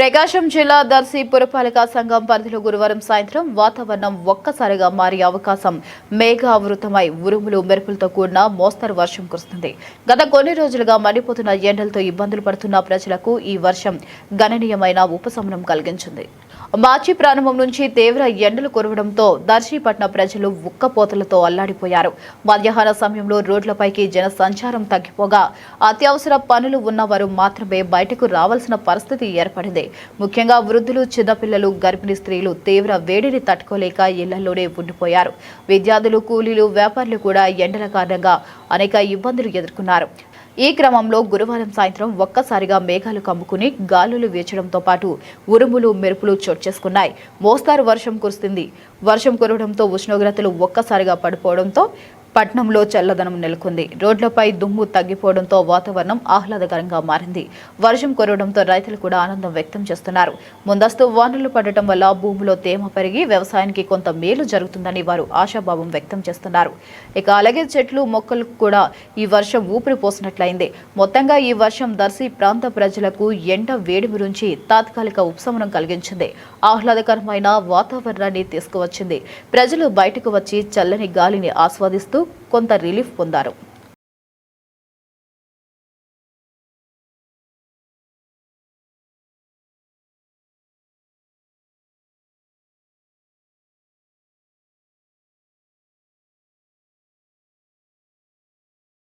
ప్రకాశం జిల్లా దర్శి పురపాలిక సంఘం పరిధిలో గురువారం సాయంత్రం వాతావరణం ఒక్కసారిగా మారే అవకాశం మేఘావృతమై ఉరుములు మెరుపులతో కూడిన మోస్తరు వర్షం కురుస్తుంది. గత కొన్ని రోజులుగా మండిపోతున్న ఎండలతో ఇబ్బందులు పడుతున్న ప్రజలకు ఈ వర్షం గణనీయమైన ఉపశమనం కలిగించింది. మార్చి ప్రారంభం నుంచి తీవ్ర ఎండలు కురవడంతో దర్శిపట్న ప్రజలు ఉక్కపోతలతో అల్లాడిపోయారు. మధ్యాహ్న సమయంలో రోడ్లపైకి జన సంచారం తగ్గిపోగా అత్యవసర పనులు ఉన్నవారు మాత్రమే బయటకు రావాల్సిన పరిస్థితి ఏర్పడింది. ముఖ్యంగా వృద్ధులు, చిన్నపిల్లలు, గర్భిణీ స్త్రీలు తీవ్ర వేడిని తట్టుకోలేక ఇళ్లలోనే ఉండిపోయారు. విద్యార్థులు, కూలీలు, వ్యాపారులు కూడా ఎండల కారణంగా అనేక ఇబ్బందులు ఎదుర్కొన్నారు. ఈ క్రమంలో గురువారం సాయంత్రం ఒక్కసారిగా మేఘాలు కమ్ముకుని గాలులు వీచడంతో పాటు ఉరుములు, మెరుపులు చోటు చేసుకున్నాయి. మోస్తారు వర్షం కురుస్తుంది. వర్షం కురవడంతో ఉష్ణోగ్రతలు ఒక్కసారిగా పడిపోవడంతో పట్నంలో చల్లదనం నెలకొంది. రోడ్లపై దుమ్ము తగ్గిపోవడంతో వాతావరణం ఆహ్లాదకరంగా మారింది. వర్షం కురవడంతో రైతులు కూడా ఆనందం వ్యక్తం చేస్తున్నారు. ముందస్తు వానలు పడటం వల్ల భూమిలో తేమ పెరిగి వ్యవసాయానికి కొంత మేలు జరుగుతుందని వారు ఆశాభావం వ్యక్తం చేస్తున్నారు. ఇక అలాగే చెట్లు, మొక్కలకు కూడా ఈ వర్షం ఊపిరి పోసినట్లయింది. మొత్తంగా ఈ వర్షం దర్శి ప్రాంత ప్రజలకు ఎండ వేడిమి నుంచి తాత్కాలిక ఉపశమనం కలిగించింది. ఆహ్లాదకరమైన వాతావరణాన్ని తీసుకువచ్చింది. ప్రజలు బయటకు వచ్చి చల్లని గాలిని ఆస్వాదిస్తూ కొంత రిలీఫ్ పొందారు.